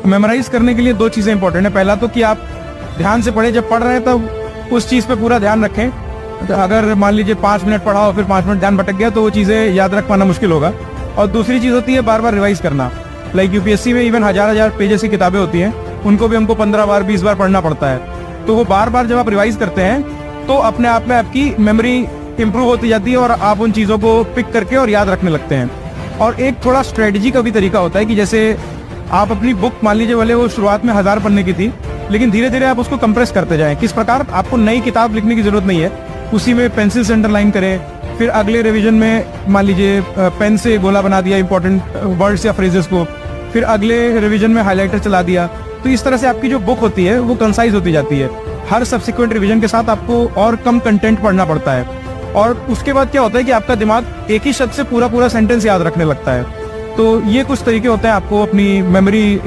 Memorise करने के लिए दो चीजें इंपॉर्टेंट है। पहला तो कि आप ध्यान से पढ़े, जब पढ़ रहे हैं तब उस चीज पे पूरा ध्यान रखें। तो अगर मान लीजिए 5 मिनट पढ़ा और फिर 5 मिनट ध्यान भटक गया तो वो चीजें याद रख पाना मुश्किल होगा। और दूसरी चीज होती है बार बार रिवाइज करना। लाइक यूपीएससी में इवन हजार पेजेस की किताबें होती हैं, उनको भी हमको 15 बार 20 बार पढ़ना पड़ता है। तो वो बार बार जब आप रिवाइज करते हैं तो अपने आप में आपकी मेमोरी इंप्रूव होती जाती है और आप उन चीजों को पिक करके और याद रखने लगते हैं। और एक थोड़ा स्ट्रेटजी का भी तरीका होता है कि जैसे आप अपनी बुक मान लीजिए भले वो शुरुआत में 1000 पन्ने की थी, लेकिन धीरे धीरे आप उसको कंप्रेस करते जाएं। किस प्रकार? आपको नई किताब लिखने की जरूरत नहीं है, उसी में पेंसिल से अंडरलाइन करें, फिर अगले रिवीजन में मान लीजिए पेन से गोला बना दिया इंपॉर्टेंट वर्ड्स या फ्रेजेस को, फिर अगले रिवीजन में हाईलाइटर चला दिया। तो इस तरह से आपकी जो बुक होती है वो कंसाइज होती जाती है। हर सब्सिक्वेंट रिवीजन के साथ आपको और कम कंटेंट पढ़ना पड़ता है। और उसके बाद क्या होता है कि आपका दिमाग एक ही शब्द से पूरा पूरा सेंटेंस याद रखने लगता है। तो ये कुछ तरीके होते हैं आपको अपनी मेमोरी